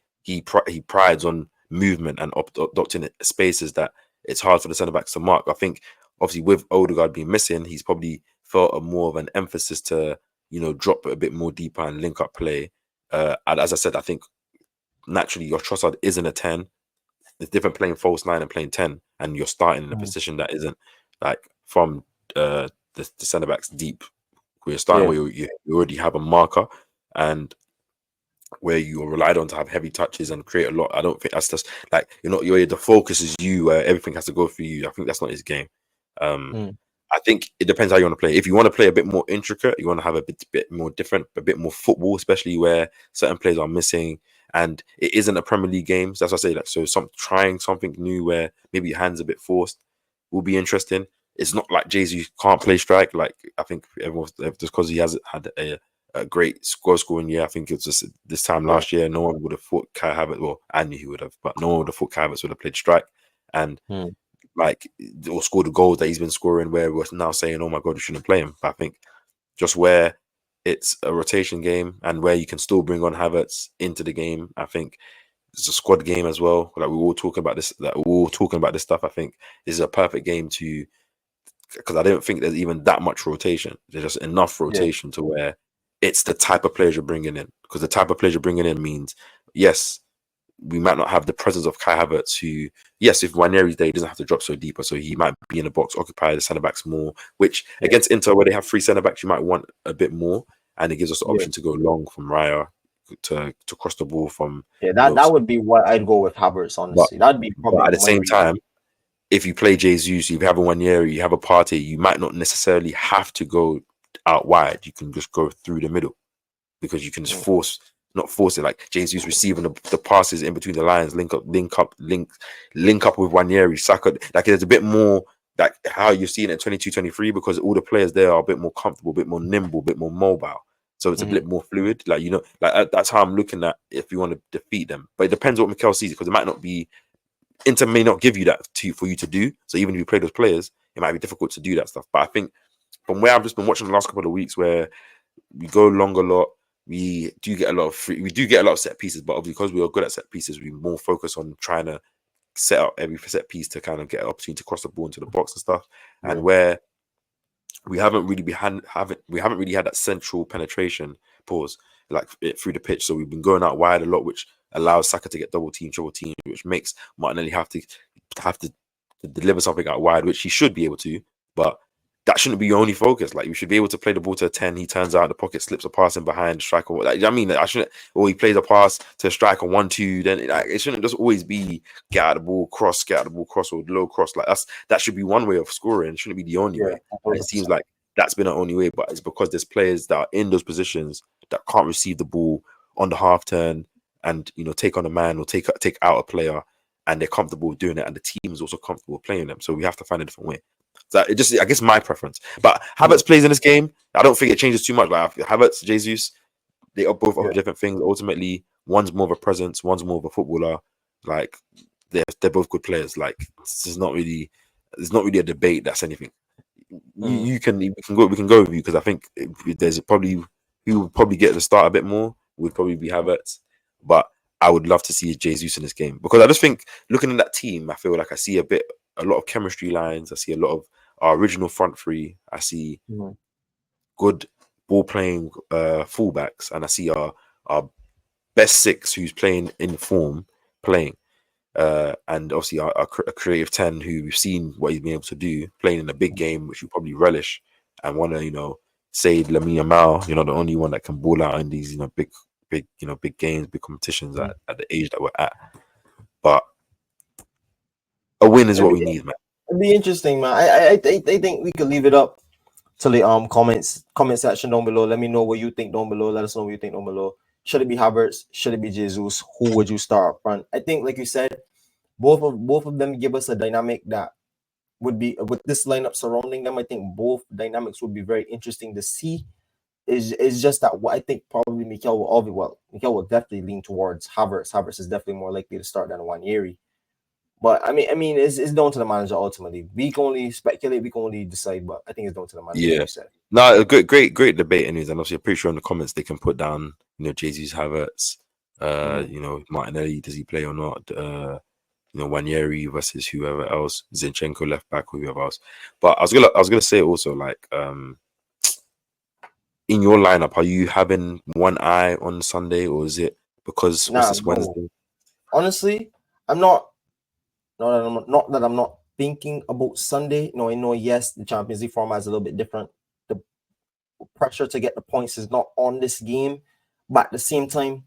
Speaker 2: prides on movement and adopting spaces that it's hard for the centre backs to mark. I think obviously with Odegaard being missing, he's probably felt a more of an emphasis to, you know, drop a bit more deeper and link up play. And as I said, I think naturally your Trossard isn't a 10. It's different playing false 9 and playing 10, and you're starting in a position that isn't like from the centre backs deep, where you're starting where you already have a marker and where you are relied on to have heavy touches and create a lot. I don't think that's just like, you know, the focus is you, where everything has to go through you. I think that's not his game. I think it depends how you want to play. If you want to play a bit more intricate, you want to have a bit more different, a bit more football, especially where certain players are missing, and it isn't a Premier League game. So that's what I say. Like, so trying something new where maybe your hand's a bit forced will be interesting. It's not like Jesus can't play strike. Like I think everyone's just because he has had a great scoring year. I think it's just this time last year, no one would have thought Kai Havertz. Well, I knew he would have, but no one would have thought Kai Havertz would have played strike and like or scored the goals that he's been scoring. Where we're now saying, "Oh my God, you shouldn't play him." But I think just where it's a rotation game and where you can still bring on Havertz into the game, I think it's a squad game as well. Like we're all talking about this. That we're all talking about this stuff. I think this is a perfect game to. Because I don't think there's even that much rotation. There's just enough rotation to where it's the type of players you're bringing in. Because the type of players you're bringing in means, yes, we might not have the presence of Kai Havertz, who, yes, if Ranieri's there, he doesn't have to drop so deeper, so he might be in the box, occupy the centre backs more. Which against Inter, where they have 3 centre backs, you might want a bit more, and it gives us the option to go long from Raya to cross the ball from.
Speaker 1: That would be what I'd go with Havertz. Honestly, that'd be probably.
Speaker 2: But at the same time, if you play Jesus, if you have a Ranieri, you have a Partey, you might not necessarily have to go out wide. You can just go through the middle because you can just not force it. Like Jesus receiving the passes in between the lines, link up with Ranieri, Saka. Like there's a bit more like how you're seeing it in 22-23 because all the players there are a bit more comfortable, a bit more nimble, a bit more mobile. So it's a bit more fluid. Like, you know, like that's how I'm looking at if you want to defeat them. But it depends what Mikel sees because it might not be. Inter may not give you that for you to do. So even if you play those players, it might be difficult to do that stuff. But I think from where I've just been watching the last couple of weeks, where we go long a lot, we do get a lot of set pieces. But obviously because we are good at set pieces, we more focus on trying to set up every set piece to kind of get an opportunity to cross the ball into the box and stuff. And where we haven't really had that central penetration like through the pitch. So we've been going out wide a lot, which allows Saka to get double team, triple team, which makes Martinelli have to deliver something out wide, which he should be able to, but that shouldn't be your only focus. Like you should be able to play the ball to a 10, he turns out the pocket, slips a pass in behind striker. Like I mean, I shouldn't, or he plays a pass to a striker 1-2, then it shouldn't just always be get out the ball, cross, or low cross. Like that should be one way of scoring. It shouldn't be the only way. And it seems like that's been the only way, but it's because there's players that are in those positions that can't receive the ball on the half turn and, you know, take on a man or take out a player, and they're comfortable doing it, and the team is also comfortable playing them. So we have to find a different way. So it just, I guess, my preference. But Havertz plays in this game. I don't think it changes too much. Like Havertz, Jesus, they are both offer different things. Ultimately, one's more of a presence, one's more of a footballer. Like they're both good players. Like there's not really a debate that's anything. We can go with you because I think there's probably who would probably get the start a bit more would probably be Havertz, but I would love to see Jesus in this game because I just think looking at that team, I feel like I see a lot of chemistry lines. I see a lot of our original front three. I see good ball playing fullbacks, and I see our best 6 who's playing in form playing. And obviously a creative 10 who we've seen what he's been able to do playing in a big game, which you probably relish and want to, you know, say Lamine Yamal, you know, the only one that can ball out in these, you know, big games, big competitions at the age that we're at. But a win is what we need, man.
Speaker 1: It'd be interesting, man. I think we could leave it up to the comment section down below. Let me know what you think down below. Let us know what you think down below. Should it be Havertz? Should it be Jesus? Who would you start up front? I think, like you said, both of them give us a dynamic that would be with this lineup surrounding them. I think both dynamics would be very interesting to see. Is just that what I think probably Mikel will definitely lean towards Havertz. Havertz is definitely more likely to start than Ranieri. But I mean, it's down to the manager ultimately. We can only speculate, we can only decide, but I think it's down to the manager.
Speaker 2: Yeah. No, a great debate anyways. And obviously I'm pretty sure in the comments they can put down, you know, Jesus, Havertz, you know, Martinelli, does he play or not? You know, Ranieri versus whoever else, Zinchenko left back or whoever else. But I was gonna say also, like, in your lineup, are you having one eye on Sunday, or is it because this Wednesday?
Speaker 1: Honestly, I'm not. Not that I'm not thinking about Sunday. No, I know, yes, the Champions League format is a little bit different. The pressure to get the points is not on this game. But at the same time,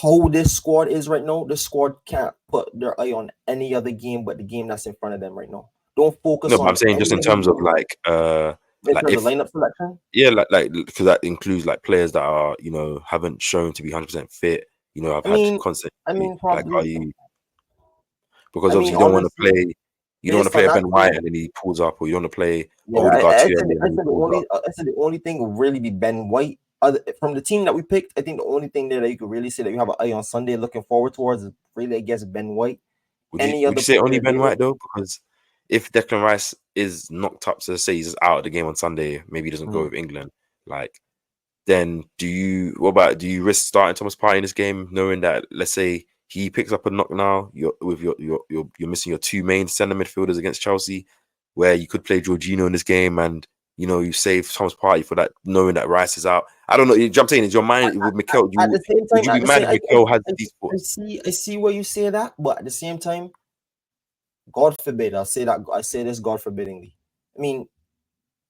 Speaker 1: how this squad is right now, this squad can't put their eye on any other game but the game that's in front of them right now. Don't focus on...
Speaker 2: No, but I'm saying just in terms of like
Speaker 1: the lineup selection?
Speaker 2: Yeah, like because that includes like players that are, you know, haven't shown to be 100% fit. you know, I've
Speaker 1: I
Speaker 2: had
Speaker 1: mean,
Speaker 2: constantly like, are
Speaker 1: probably.
Speaker 2: you, because
Speaker 1: I
Speaker 2: obviously
Speaker 1: mean,
Speaker 2: you don't want to
Speaker 1: honestly,
Speaker 2: play, you don't want to
Speaker 1: based
Speaker 2: play
Speaker 1: on
Speaker 2: a
Speaker 1: that
Speaker 2: Ben White
Speaker 1: game,
Speaker 2: and then he pulls up, or you don't want to play
Speaker 1: yeah,
Speaker 2: Odegaard too early and
Speaker 1: I
Speaker 2: then he
Speaker 1: said
Speaker 2: pulls up.
Speaker 1: the only thing will really be Ben White. From the team that we picked, I think the only thing there that you could really say that you have an eye on Sunday looking forward towards is really, I guess, Ben White. Any
Speaker 2: Would
Speaker 1: other
Speaker 2: you say only
Speaker 1: player
Speaker 2: Ben
Speaker 1: there?
Speaker 2: White though? Because if Declan Rice is knocked up, so say he's just out of the game on Sunday, maybe he doesn't go with England, like, then do you risk starting Thomas Partey in this game, knowing that, let's say he picks up a knock now, you're missing your two main centre midfielders against Chelsea, where you could play Jorginho in this game, and you know you save Thomas Partey for that, knowing that Rice is out. I don't know. I'm saying, is your mind with Mikel?
Speaker 1: At the same
Speaker 2: Would
Speaker 1: time,
Speaker 2: you be mad if Mikel has these thoughts?
Speaker 1: I see where you say that, but at the same time, God forbid, I say this, God forbiddingly. I mean,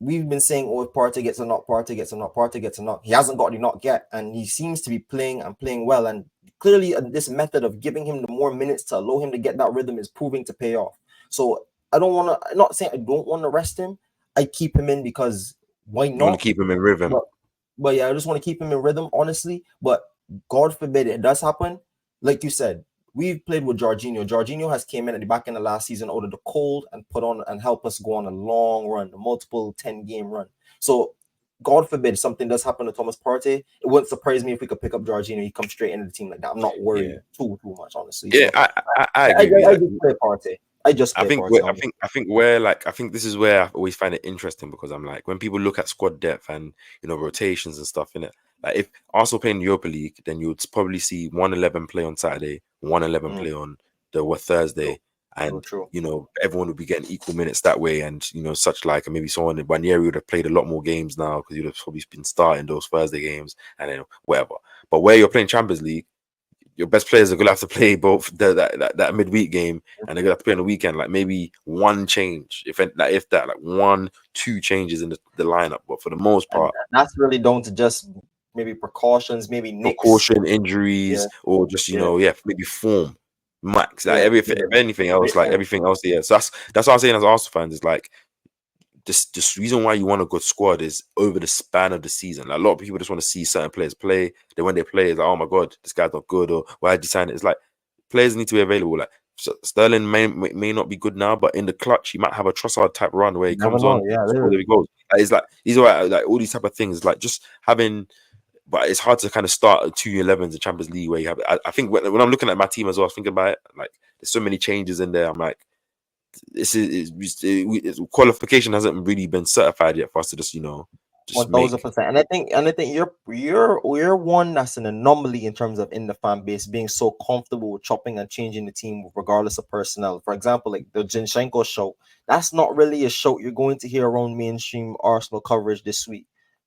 Speaker 1: we've been saying, oh, if Partey gets a knock, Partey gets a knock, Partey gets a knock. He hasn't got the knock yet, and he seems to be playing and playing well. And clearly, this method of giving him the more minutes to allow him to get that rhythm is proving to pay off. So I don't want to. I'm not saying I don't want to rest him. I keep him in because why
Speaker 2: You want
Speaker 1: not?
Speaker 2: to keep him in rhythm.
Speaker 1: But yeah, I just want to keep him in rhythm, honestly. But God forbid it does happen. Like you said, we've played with Jorginho. Jorginho has came in at the back end of last season out of the cold and put on and help us go on a long run, a multiple 10-game run. So God forbid something does happen to Thomas Partey. It wouldn't surprise me if we could pick up Jorginho. He comes straight into the team like that. I'm not worried too much, honestly.
Speaker 2: Yeah,
Speaker 1: so,
Speaker 2: I agree with you.
Speaker 1: I just play Partey. I
Speaker 2: think this is where I always find it interesting, because I'm like, when people look at squad depth and, you know, rotations and stuff in it, like if Arsenal play in the Europa League, then you would probably see 111 play on Saturday, 111 play on the Thursday, and
Speaker 1: true.
Speaker 2: you know, everyone would be getting equal minutes that way, and you know, such like, and maybe someone in Ranieri would have played a lot more games now because you'd have probably been starting those Thursday games and then whatever. But where you're playing Champions League, your best players are gonna have to play both that midweek game, and they're gonna have to play on the weekend. Like maybe one change, if that, like 1-2 changes in the lineup. But for the most part,
Speaker 1: and that's really down to just maybe precautions, maybe
Speaker 2: precaution, injuries, or just maybe form max. Like if anything else, like everything else. Yeah, so that's what I'm saying as Arsenal fans. Is like, this reason why you want a good squad is over the span of the season. Like, a lot of people just want to see certain players play. Then when they play, it's like, oh my god, this guy's not good, or why did you sign it? It's like, players need to be available. Like, Sterling may not be good now, but in the clutch, he might have a Trossard type run where he comes on, there he goes. It's like, these are like all these type of things. Like, just having. But it's hard to kind of start at 2-11s in Champions League where you have. I think when I'm looking at my team as well, I was thinking about it. Like, there's so many changes in there. I'm like, qualification hasn't really been certified yet for us to just
Speaker 1: 1,000%. And I think you're one that's an anomaly in terms of in the fan base being so comfortable with chopping and changing the team regardless of personnel. For example, like the Zinchenko show, that's not really a show you're going to hear around mainstream Arsenal coverage this week,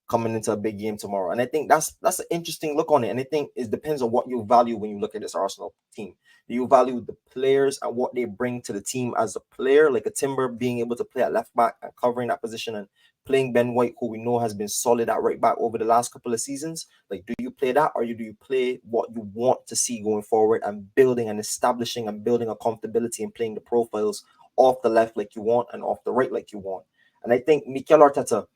Speaker 1: coming into a big game tomorrow. And I think that's an interesting look on it. And I think it depends on what you value when you look at this Arsenal team. Do you value the players and what they bring to the team as a player, like a Timber being able to play at left back and covering that position, and playing Ben White, who we know has been solid at right back over the last couple of seasons? Like, do you play that, or do you play what you want to see going forward and building and establishing and building a comfortability and playing the profiles off the left like you want and off the right like you want? And I think Mikel Arteta,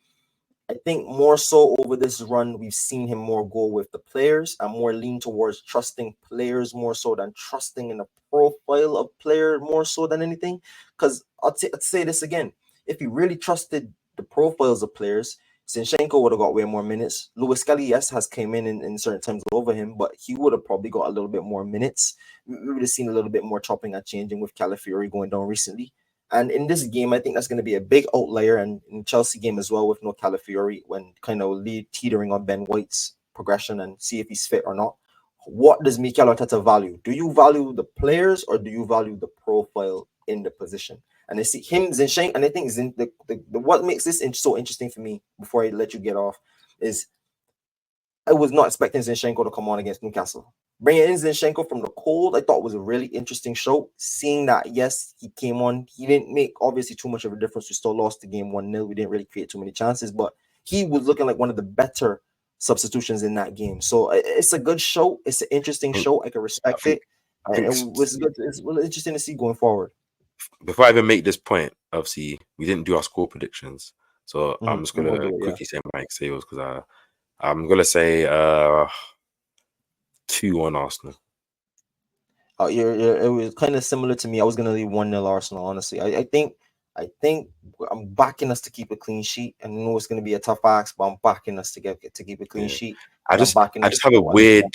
Speaker 1: I think more so over this run, we've seen him more go with the players and more lean towards trusting players more so than trusting in the profile of player more so than anything. Because I'd say this again, if he really trusted the profiles of players, Zinchenko would have got way more minutes. Lewis Kelly, yes, has came in certain times over him, but he would have probably got a little bit more minutes. We would have seen a little bit more chopping and changing with Calafiori going down recently. And in this game, I think that's going to be a big outlier, and in Chelsea game as well, with no Calafiori, when kind of lead teetering on Ben White's progression and see if he's fit or not. What does Mikel Arteta value? Do you value the players, or do you value the profile in the position? And I see him, Zinchenko, and I think the what makes this so interesting for me, before I let you get off, is I was not expecting Zinchenko to come on against Newcastle. Bringing in Zinchenko from the cold, I thought was a really interesting show. Seeing that, yes, he came on. He didn't make, obviously, too much of a difference. We still lost the game 1-0. We didn't really create too many chances, but he was looking like one of the better substitutions in that game. So it's a good show. It's an interesting show. I can respect it. And it's really interesting to see going forward.
Speaker 2: Before I even make this point, obviously, we didn't do our score predictions. So I'm just going to quickly say my sales, because I'm going to say 2-1 Arsenal.
Speaker 1: It was kind of similar to me. I was gonna leave 1-0 Arsenal. Honestly, I think I'm backing us to keep a clean sheet. I know it's gonna be a tough ask, but I'm backing us to keep a clean sheet.
Speaker 2: I just have a weird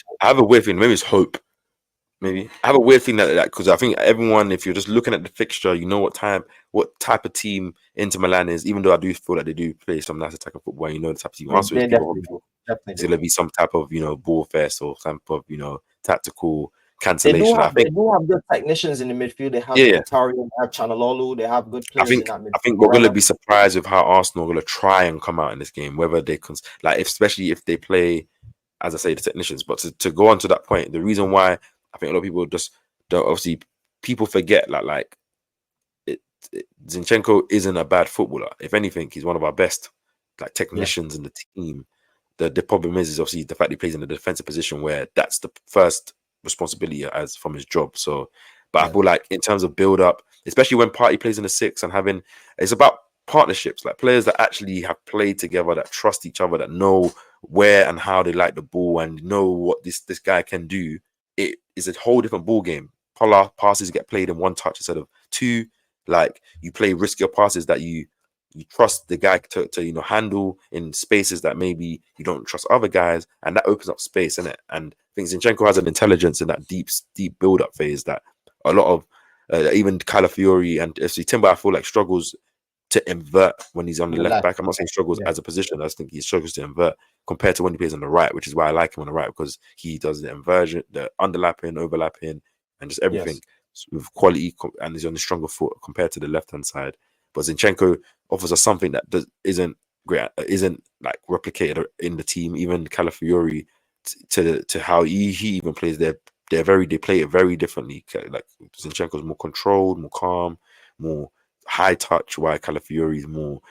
Speaker 2: thing. Maybe it's hope. Maybe I have a weird thing that because I think everyone, if you're just looking at the fixture, you know what type of team Inter Milan is. Even though I do feel that they do play some nice attacking football, you know the type of team. Also, it's gonna be some type of ball fest or some type of tactical cancellation.
Speaker 1: They do have good technicians in the midfield. They have Mkhitaryan, they have Chanalolu, they have good players in that midfield.
Speaker 2: I think we're gonna be surprised with how Arsenal are gonna try and come out in this game, whether they can especially if they play, as I say, the technicians. But to go on to that point, the reason why I think a lot of people just don't, obviously people forget Zinchenko isn't a bad footballer. If anything, he's one of our best technicians in the team. The problem is obviously the fact he plays in a defensive position where that's the first responsibility as from his job. So, but I feel like in terms of build up, especially when Partey plays in the 6 and it's about partnerships, like players that actually have played together, that trust each other, that know where and how they like the ball and know what this guy can do. It is a whole different ball game. Passes get played in 1 touch instead of 2. Like you play riskier passes that you trust the guy to handle in spaces that maybe you don't trust other guys, and that opens up space, innit? And I think Zinchenko has an intelligence in that deep build up phase that a lot of even Calafiori and FC Timber I feel like struggles to invert when he's on the left back. I'm not saying struggles as a position. I just think he struggles to invert compared to when he plays on the right, which is why I like him on the right, because he does the inversion, the underlapping, overlapping, and just everything with quality, and he's on the stronger foot compared to the left-hand side. But Zinchenko offers us something that isn't great, isn't replicated in the team. Even Calafiori, to how he even plays, they play it very differently. Like Zinchenko's more controlled, more calm, more high touch, while Calafiori is more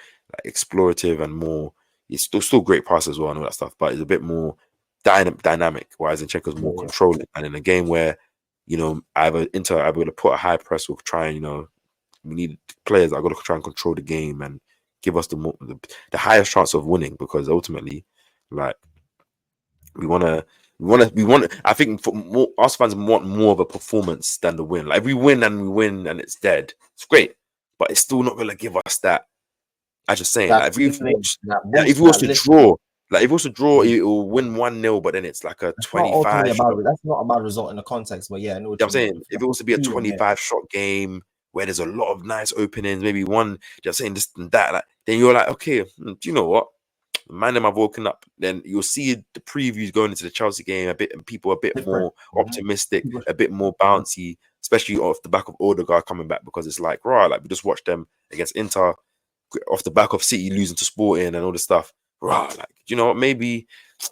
Speaker 2: explorative and more. He's still great pass as well and all that stuff, but it's a bit more dynamic. Whereas Zinchenko's more controlling, and in a game where either going to put a high press or try and we need players that are going to try and control the game and give us the highest chance of winning, because ultimately, we want to. I think us fans want more of a performance than the win. Like if we win and it's dead, it's great, but it's still not going to give us that. I just saying, if we was to draw. Like if it was to draw, it will win 1-0, but then it's like a 25.
Speaker 1: That's not a bad result in the context, but yeah, I know what
Speaker 2: I'm saying. If it was to be a 25 shot game where there's a lot of nice openings, maybe one, just saying this and that, then you're like, okay, do you know what? Man, them have woken up. Then you'll see the previews going into the Chelsea game and people a bit more optimistic, a bit more bouncy, especially off the back of Odegaard coming back, because it's like, we just watched them against Inter off the back of City losing to Sporting and all this stuff. You know what? Maybe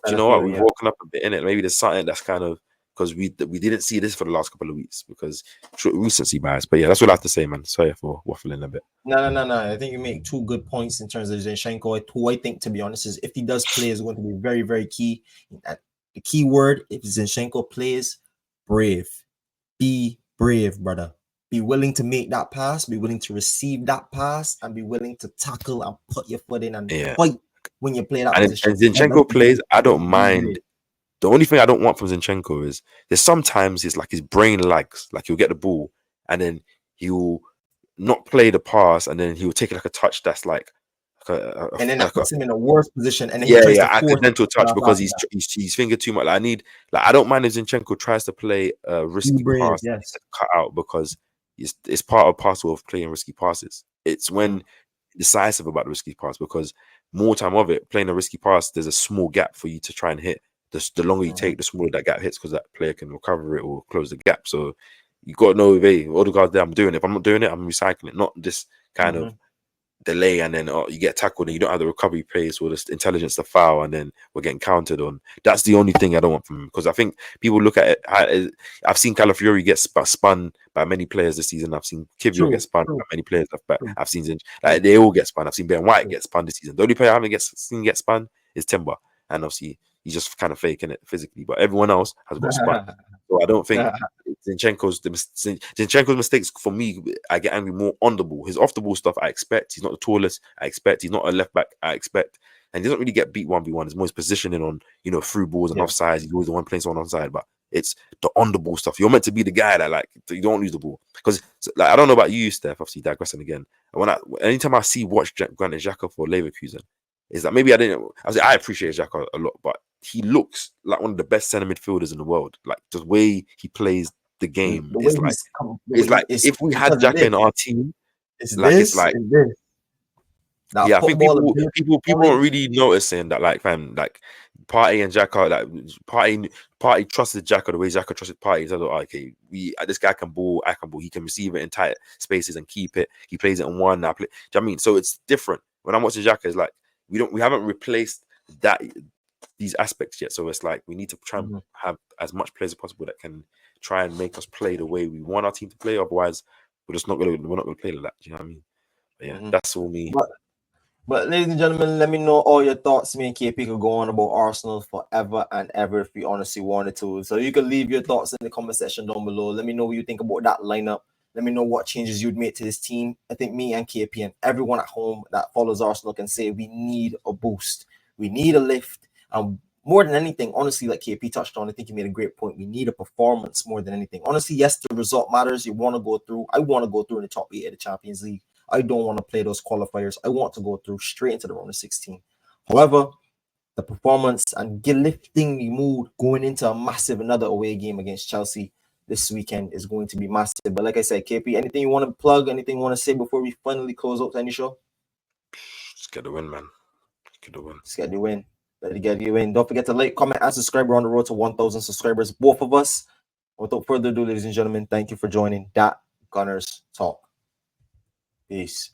Speaker 2: we've woken up a bit in it. Maybe there's something that's kind of, because we didn't see this for the last couple of weeks because recency bias. But yeah, that's what I have to say, man. Sorry for waffling a bit.
Speaker 1: No. I think you make 2 good points in terms of Zinchenko. Who I think, to be honest, is if he does play, is going to be very, very key. The key word, if Zinchenko plays, brave. Be brave, brother. Be willing to make that pass. Be willing to receive that pass, and be willing to tackle and put your foot in and fight when you play that position.
Speaker 2: And Zinchenko plays, I don't mind. The only thing I don't want from Zinchenko is there's sometimes it's like his brain lags. Like he'll get the ball and then he'll not play the pass, and then he'll take it like a touch that's
Speaker 1: and then that puts him in a worse position. And then
Speaker 2: accidental touch because he's fingered too much. I don't mind if Zinchenko tries to play a risky pass, cut out, because it's part of parcel of playing risky passes. It's when decisive about the risky pass, because more time of it, playing a risky pass, there's a small gap for you to try and hit. The longer you take, the smaller that gap hits, because that player can recover it or close the gap. So you got to know, hey, Odegaard, I'm doing it. If I'm not doing it, I'm recycling it. Not this kind of delay and then you get tackled and you don't have the recovery pace or the intelligence to foul, and then we're getting counted on. That's the only thing I don't want from him, because I think people look at it. I've seen Calafiori get spun by many players this season. I've seen Kivio get spun by many players. I've seen they all get spun. I've seen Ben White get spun this season. The only player I haven't seen get spun is Timber, and obviously he's just kind of faking it physically, but everyone else has got spun. So I don't think Zinchenko's mistakes, for me, I get angry more on the ball. His off the ball stuff, I expect. He's not the tallest, I expect. He's not a left back, I expect. And he doesn't really get beat 1v1. It's more his positioning on, through balls and offsides. He's always the one playing someone onside. But It's the on the ball stuff. You're meant to be the guy that like you don't lose the ball because like I don't know about you, Steph. Obviously digressing again. Anytime I watch Granit Xhaka for Leverkusen, is that maybe I appreciate Xhaka a lot, but he looks like one of the best centre midfielders in the world. Like the way he plays the game is like if we had Xhaka in our team,
Speaker 1: it's
Speaker 2: this.
Speaker 1: That
Speaker 2: I think people aren't really noticing that, like, fam, like Partey and Xhaka, like Partey trusted Xhaka the way Xhaka trusted Partey. He said, oh, okay, this guy can ball, I can ball. He can receive it in tight spaces and keep it. He plays it on one. Do you know what I mean? So it's different. When I'm watching Xhaka, it's like we haven't replaced these aspects yet. So it's like we need to try and have as much players as possible that can try and make us play the way we want our team to play. Otherwise, we're not gonna play like that. Do you know what I mean? But yeah, that's all me.
Speaker 1: But ladies and gentlemen, let me know all your thoughts. Me and KP could go on about Arsenal forever and ever if we honestly wanted to. So you can leave your thoughts in the comment section down below. Let me know what you think about that lineup. Let me know what changes you'd make to this team. I think me and KP and everyone at home that follows Arsenal can say we need a boost. We need a lift. More than anything, honestly, like KP touched on, I think he made a great point. We need a performance more than anything. Honestly, yes, the result matters. You want to go through. I want to go through in the top 8 of the Champions League. I don't want to play those qualifiers. I want to go through straight into the round of 16. However, the performance and lifting the mood going into another away game against Chelsea this weekend is going to be massive. But like I said, KP, anything you want to plug, anything you want to say before we finally close out any show?
Speaker 2: Just get the win, man. Get the win.
Speaker 1: Just get the win. Let it get you in. Don't forget to like, comment, and subscribe. We're on the road to 1,000 subscribers, both of us. Without further ado, ladies and gentlemen, thank you for joining that Gunners Talk. Peace.